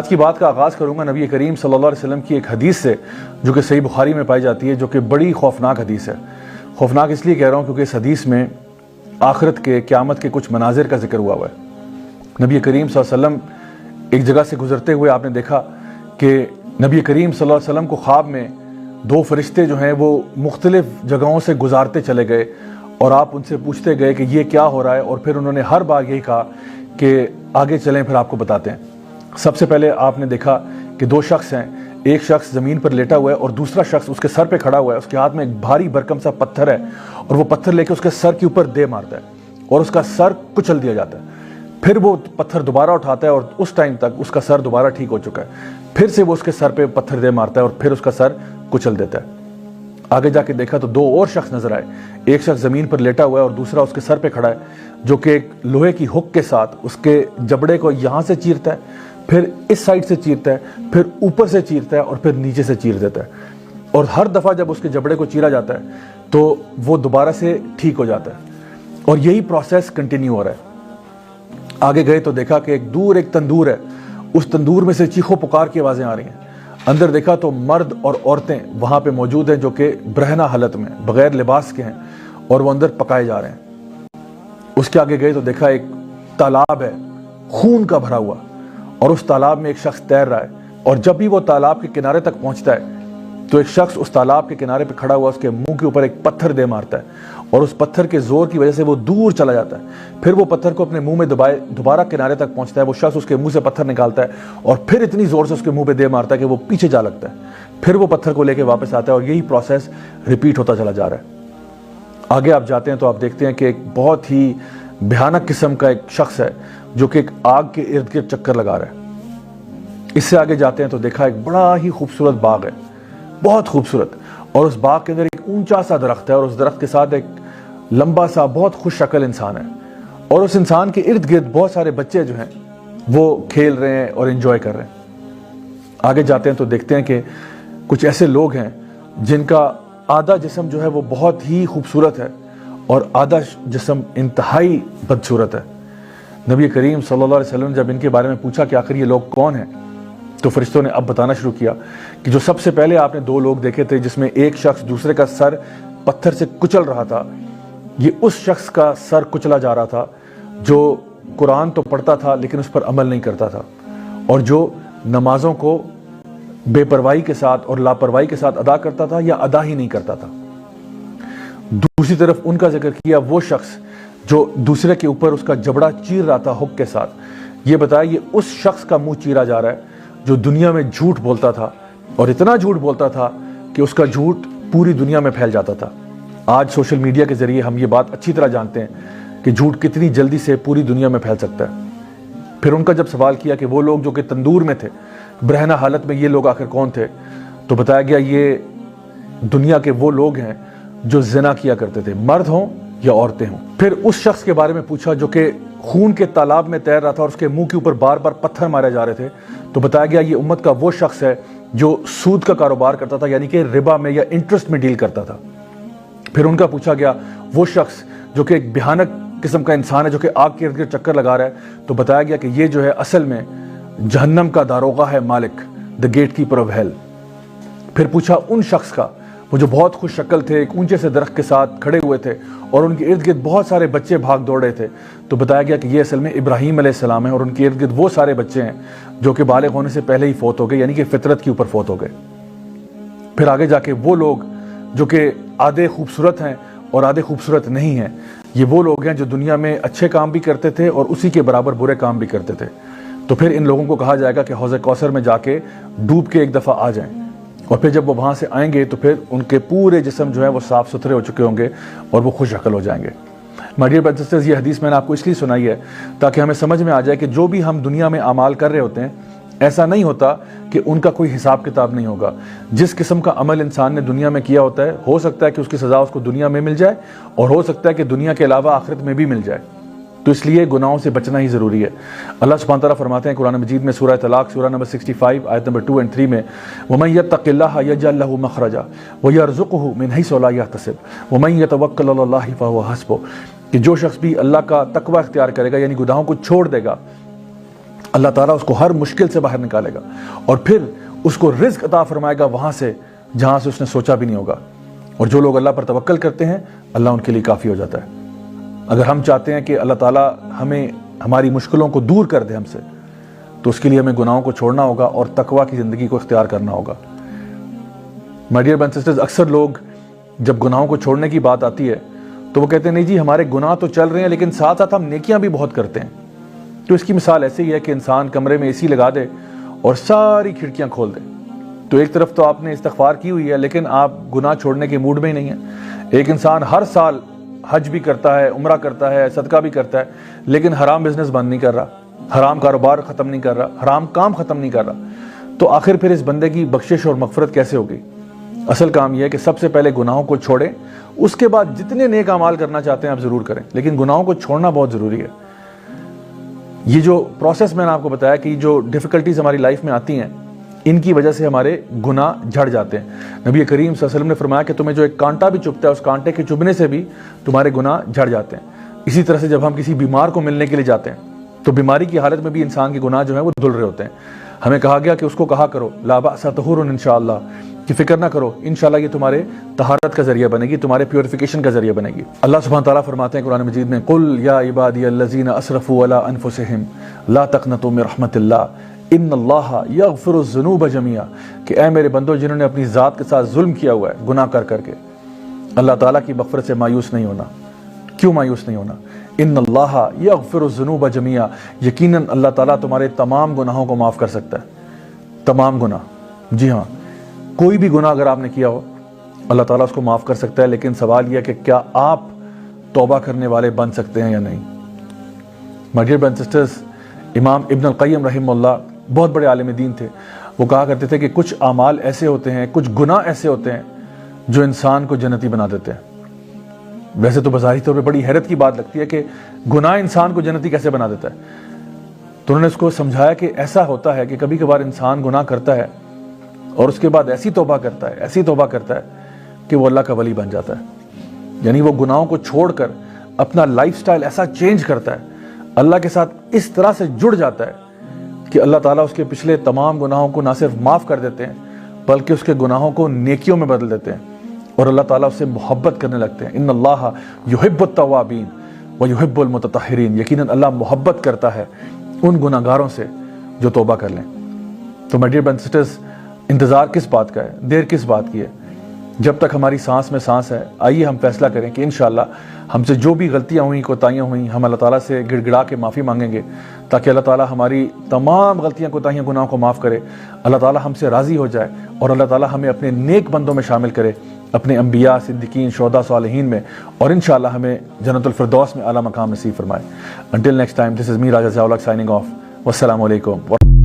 آج کی بات کا آغاز کروں گا نبی کریم صلی اللہ علیہ وسلم کی ایک حدیث سے جو کہ صحیح بخاری میں پائی جاتی ہے، جو کہ بڑی خوفناک حدیث ہے۔ خوفناک اس لیے کہہ رہا ہوں کیونکہ اس حدیث میں آخرت کے، قیامت کے کچھ مناظر کا ذکر ہوا ہے۔ نبی کریم صلی اللہ علیہ وسلم ایک جگہ سے گزرتے ہوئے آپ نے دیکھا کہ نبی کریم صلی اللہ علیہ وسلم کو خواب میں دو فرشتے جو ہیں وہ مختلف جگہوں سے گزارتے چلے گئے اور آپ ان سے پوچھتے گئے کہ یہ کیا ہو رہا ہے، اور پھر انہوں نے ہر بار یہی کہا کہ آگے چلیں پھر آپ کو بتاتے ہیں۔ سب سے پہلے آپ نے دیکھا کہ دو شخص ہیں، ایک شخص زمین پر لیٹا ہوا ہے اور دوسرا شخص اس کے سر پہ کھڑا ہوا ہے، اس کے ہاتھ میں ایک بھاری بھرکم سا پتھر ہے اور وہ پتھر لے کے اس کے سر کے اوپر دے مارتا ہے اور اس کا سر کچل دیا جاتا ہے۔ پھر وہ پتھر دوبارہ اٹھاتا ہے اور اس ٹائم تک اس کا سر دوبارہ ٹھیک ہو چکا ہے، پھر سے وہ اس کے سر پہ پتھر دے مارتا ہے اور پھر اس کا سر کچل دیتا ہے۔ آگے جا کے دیکھا تو دو اور شخص نظر آئے، ایک شخص زمین پر لیٹا ہوا ہے اور دوسرا اس کے سر پہ کھڑا ہے، جو کہ ایک لوہے کی ہک کے ساتھ اس کے جبڑے کو یہاں سے چیرتا ہے، پھر اس سائڈ سے چیرتا ہے، پھر اوپر سے چیرتا ہے اور پھر نیچے سے چیر دیتا ہے، اور ہر دفعہ جب اس کے جبڑے کو چیرا جاتا ہے تو وہ دوبارہ سے ٹھیک ہو جاتا ہے، اور یہی پروسیس کنٹینیو ہو رہا ہے۔ آگے گئے تو دیکھا کہ ایک تندور ہے، اس تندور میں سے چیخو پکار کی آوازیں آ رہی ہیں۔ اندر دیکھا تو مرد اور عورتیں وہاں پہ موجود ہیں جو کہ برہنہ حالت میں بغیر لباس کے ہیں اور وہ اندر پکائے جا رہے ہیں۔ اس کے آگے گئے تو دیکھا ایک تالاب ہے خون کا بھرا ہوا، اور اس تالاب میں ایک شخص تیر رہا ہے، اور جب بھی وہ تالاب کے کنارے تک پہنچتا ہے تو ایک شخص اس تالاب کے کنارے پہ کھڑا ہوا اس کے منہ کے اوپر ایک پتھر دے مارتا ہے، اور اس پتھر کے زور کی وجہ سے وہ دور چلا جاتا ہے۔ پھر وہ پتھر کو اپنے منہ میں دوبارہ کنارے تک پہنچتا ہے، وہ شخص اس کے منہ سے پتھر نکالتا ہے اور پھر اتنی زور سے اس کے منہ پہ دے مارتا ہے کہ وہ پیچھے جا لگتا ہے، پھر وہ پتھر کو لے کے واپس آتا ہے، اور یہی پروسیس ریپیٹ ہوتا چلا جا رہا ہے۔ آگے آپ جاتے ہیں تو آپ دیکھتے ہیں کہ ایک بہت ہی بھیانک قسم کا ایک شخص ہے جو کہ ایک آگ کے ارد گرد چکر لگا رہا ہے۔ اس سے آگے جاتے ہیں تو دیکھا ایک بڑا ہی خوبصورت باغ ہے، بہت خوبصورت، اور اس باغ کے اندر ایک اونچا سا درخت ہے، اور اس درخت کے ساتھ ایک لمبا سا بہت خوش شکل انسان ہے، اور اس انسان کے ارد گرد بہت سارے بچے جو ہیں وہ کھیل رہے ہیں اور انجوائے کر رہے ہیں۔ آگے جاتے ہیں تو دیکھتے ہیں کہ کچھ ایسے لوگ ہیں جن کا آدھا جسم جو ہے وہ بہت ہی خوبصورت ہے اور آدھا جسم انتہائی بدصورت ہے۔ نبی کریم صلی اللہ علیہ وسلم نے جب ان کے بارے میں پوچھا کہ آخر یہ لوگ کون ہیں تو فرشتوں نے اب بتانا شروع کیا کہ جو سب سے پہلے آپ نے دو لوگ دیکھے تھے جس میں ایک شخص دوسرے کا سر پتھر سے کچل رہا تھا، یہ اس شخص کا سر کچلا جا رہا تھا جو قرآن تو پڑھتا تھا لیکن اس پر عمل نہیں کرتا تھا، اور جو نمازوں کو بے پرواہی کے ساتھ اور لاپرواہی کے ساتھ ادا کرتا تھا یا ادا ہی نہیں کرتا تھا۔ دوسری طرف ان کا ذکر کیا وہ شخص جو دوسرے کے اوپر اس کا جبڑا چیر رہا تھا ہک کے ساتھ، یہ بتایا یہ اس شخص کا منہ چیرا جا رہا ہے جو دنیا میں جھوٹ بولتا تھا، اور اتنا جھوٹ بولتا تھا کہ اس کا جھوٹ پوری دنیا میں پھیل جاتا تھا۔ آج سوشل میڈیا کے ذریعے ہم یہ بات اچھی طرح جانتے ہیں کہ جھوٹ کتنی جلدی سے پوری دنیا میں پھیل سکتا ہے۔ پھر ان کا جب سوال کیا کہ وہ لوگ جو کہ تندور میں تھے برہنہ حالت میں، یہ لوگ آخر کون تھے، تو بتایا گیا یہ دنیا کے وہ لوگ ہیں جو زنا کیا کرتے تھے، مرد ہوں یا عورتیں ہوں۔ پھر اس شخص کے بارے میں پوچھا جو کہ خون کے تالاب میں تیر رہا تھا اور اس کے منہ کے اوپر بار بار پتھر مارے جا رہے تھے، تو بتایا گیا یہ امت کا وہ شخص ہے جو سود کا کاروبار کرتا تھا، یعنی کہ ربا میں یا انٹرسٹ میں ڈیل کرتا تھا۔ پھر ان کا پوچھا گیا وہ شخص جو کہ ایک بھیانک قسم کا انسان ہے جو کہ آگ کے ارد گرد چکر لگا رہا ہے، تو بتایا گیا کہ یہ جو ہے اصل میں جہنم کا داروغہ ہے، مالک، دا گیٹ کیپر آف ہیل۔ پھر پوچھا ان شخص کا وہ جو بہت خوش شکل تھے، ایک اونچے سے درخت کے ساتھ کھڑے ہوئے تھے اور ان کے ارد گرد بہت سارے بچے بھاگ دوڑ رہے تھے، تو بتایا گیا کہ یہ اصل میں ابراہیم علیہ السلام ہے، اور ان کے ارد گرد وہ سارے بچے ہیں جو کہ بالغ ہونے سے پہلے ہی فوت ہو گئے، یعنی کہ فطرت کے اوپر فوت ہو گئے۔ پھر آگے جا کے وہ لوگ جو کہ آدھے خوبصورت ہیں اور آدھے خوبصورت نہیں ہیں، یہ وہ لوگ ہیں جو دنیا میں اچھے کام بھی کرتے تھے اور اسی کے برابر برے کام بھی کرتے تھے۔ تو پھر ان لوگوں کو کہا جائے گا کہ حوض کوثر میں جا کے ڈوب کے ایک دفعہ آ جائیں، اور پھر جب وہ وہاں سے آئیں گے تو پھر ان کے پورے جسم جو ہے وہ صاف ستھرے ہو چکے ہوں گے اور وہ خوش شکل ہو جائیں گے۔ مائی ڈیئر برادرز سسٹرز، یہ حدیث میں نے آپ کو اس لیے سنائی ہے تاکہ ہمیں سمجھ میں آ جائے کہ جو بھی ہم دنیا میں اعمال کر رہے ہوتے ہیں، ایسا نہیں ہوتا کہ ان کا کوئی حساب کتاب نہیں ہوگا۔ جس قسم کا عمل انسان نے دنیا میں کیا ہوتا ہے، ہو سکتا ہے کہ اس کی سزا اس کو دنیا میں مل جائے، اور ہو سکتا ہے کہ دنیا کے علاوہ آخرت میں بھی مل جائے، تو اس لیے گناہوں سے بچنا ہی ضروری ہے۔ اللہ سبحانہ تعالیٰ فرماتے ہیں قرآن مجید میں سورہ طلاق سورہ نمبر 65 آیت نمبر 2 اور 3 میں وَمَن يَتَّقِ اللَّهَ يَجْعَل لَّهُ مَخْرَجًا وَيَرْزُقْهُ مِنْ حَيْثُ لَا يَحْتَسِبُ وَمَن يَتَوَكَّلْ عَلَى اللَّهِ فَهُوَ حَسْبُهُ، کہ جو شخص بھی اللہ کا تقوی اختیار کرے گا، یعنی گناہوں کو چھوڑ دے گا اللہ تعالیٰ اس کو ہر مشکل سے باہر نکالے گا اور پھر اس کو رزق عطا فرمائے گا وہاں سے جہاں سے اس نے سوچا بھی نہیں ہوگا. اور جو لوگ اللہ پر توکل کرتے ہیں اللہ ان کے لیے کافی ہو جاتا ہے. اگر ہم چاہتے ہیں کہ اللہ تعالیٰ ہمیں ہماری مشکلوں کو دور کر دے ہم سے، تو اس کے لیے ہمیں گناہوں کو چھوڑنا ہوگا اور تقویٰ کی زندگی کو اختیار کرنا ہوگا. My dear brothers and sisters, اکثر لوگ جب گناہوں کو چھوڑنے کی بات آتی ہے تو وہ کہتے ہیں نہیں جی ہمارے گناہ تو چل رہے ہیں لیکن ساتھ ساتھ ہم نیکیاں بھی بہت کرتے ہیں. تو اس کی مثال ایسے ہی ہے کہ انسان کمرے میں اے سی لگا دے اور ساری کھڑکیاں کھول دے. تو ایک طرف تو آپ نے استغفار کی ہوئی ہے لیکن آپ گناہ چھوڑنے کے موڈ میں ہی نہیں ہیں. ایک انسان ہر سال حج بھی کرتا ہے، عمرہ کرتا ہے، صدقہ بھی کرتا ہے، لیکن حرام بزنس بند نہیں کر رہا، حرام کاروبار ختم نہیں کر رہا، حرام کام ختم نہیں کر رہا. تو آخر پھر اس بندے کی بخشش اور مغفرت کیسے ہوگی؟ اصل کام یہ ہے کہ سب سے پہلے گناہوں کو چھوڑیں، اس کے بعد جتنے نیک اعمال کرنا چاہتے ہیں آپ ضرور کریں، لیکن گناہوں کو چھوڑنا بہت ضروری ہے. یہ جو پروسیس میں نے آپ کو بتایا کہ جو ڈیفیکلٹیز ہماری لائف میں آتی ہیں ان کی وجہ سے ہمارے گناہ جھڑ جاتے ہیں. نبی کریم صلی اللہ علیہ وسلم نے فرمایا کہ تمہیں جو ایک کانٹا بھی چبھتا ہے اس کانٹے کے چبھنے سے بھی تمہارے گناہ جھڑ جاتے ہیں. اسی طرح سے جب ہم کسی بیمار کو ملنے کے لیے جاتے ہیں تو بیماری کی حالت میں بھی انسان کے گناہ جو ہیں وہ دھل رہے ہوتے ہیں. ہمیں کہا گیا کہ اس کو کہا کرو لا بأس طہور انشاءاللہ، کہ فکر نہ کرو انشاءاللہ یہ تمہارے طہارت کا ذریعہ بنے گی، تمہارے پیوریفیکیشن کا ذریعہ بنے گی. اللہ سبحانہ تعالیٰ فرماتے ہیں قرآن مجید میں قل یا عبادی الذین اسرفوا علی انفسہم لا تقنطوا من رحمت اللہ ان اللہ یغفر الذنوب جميعا، کہ اے میرے بندو جنہوں نے اپنی ذات کے ساتھ ظلم کیا ہوا ہے گناہ کر کر کے، اللہ تعالیٰ کی مغفرت سے مایوس نہیں ہونا. کیوں مایوس نہیں ہونا؟ ان اللہ یغفر الذنوب جميعا، یقیناً اللہ تعالیٰ تمہارے تمام گناہوں کو معاف کر سکتا ہے. تمام گناہ، جی ہاں، کوئی بھی گناہ اگر آپ نے کیا ہو اللہ تعالیٰ اس کو معاف کر سکتا ہے. لیکن سوال یہ ہے کہ کیا آپ توبہ کرنے والے بن سکتے ہیں یا نہیں؟ My dear brothers and sisters, امام ابن القیم رحمہ اللہ بہت بڑے عالم دین تھے. وہ کہا کرتے تھے کہ کچھ اعمال ایسے ہوتے ہیں، کچھ گناہ ایسے ہوتے ہیں جو انسان کو جنتی بنا دیتے ہیں. ویسے تو بظاہری طور پہ بڑی حیرت کی بات لگتی ہے کہ گناہ انسان کو جنتی کیسے بنا دیتا ہے. تو انہوں نے اس کو سمجھایا کہ ایسا ہوتا ہے کہ کبھی کبھار انسان گناہ کرتا ہے اور اس کے بعد ایسی توبہ کرتا ہے کہ وہ اللہ کا ولی بن جاتا ہے. یعنی وہ گناہوں کو چھوڑ کر اپنا لائف سٹائل ایسا چینج کرتا ہے، اللہ کے ساتھ اس طرح سے جڑ جاتا ہے کہ اللہ تعالیٰ اس کے پچھلے تمام گناہوں کو نہ صرف معاف کر دیتے ہیں بلکہ اس کے گناہوں کو نیکیوں میں بدل دیتے ہیں اور اللہ تعالیٰ اس سے محبت کرنے لگتے ہیں. ان اللہ یحب التوابین ویحب المتطہرین، یقیناً اللہ محبت کرتا ہے ان گناہ گاروں سے جو توبہ کر لیں. تو my dear brothers and sisters, انتظار کس بات کا ہے، دیر کس بات کی ہے؟ جب تک ہماری سانس میں سانس ہے آئیے ہم فیصلہ کریں کہ انشاءاللہ ہم سے جو بھی غلطیاں ہوئیں، کوتاہیاں ہوئیں، ہم اللہ تعالیٰ سے گڑ گڑا کے معافی مانگیں گے تاکہ اللہ تعالیٰ ہماری تمام غلطیاں، کوتاہیاں، گناہوں کو معاف کرے. اللہ تعالیٰ ہم سے راضی ہو جائے اور اللہ تعالیٰ ہمیں اپنے نیک بندوں میں شامل کرے، اپنے انبیاء، صدیقین، شہداء، صالحین میں، اور انشاءاللہ ہمیں جنت الفردوس میں اعلیٰ مقام نصیب فرمائے. Until next time, this is me, Raja Ziaul Haq, signing off. Wassalamu alaikum.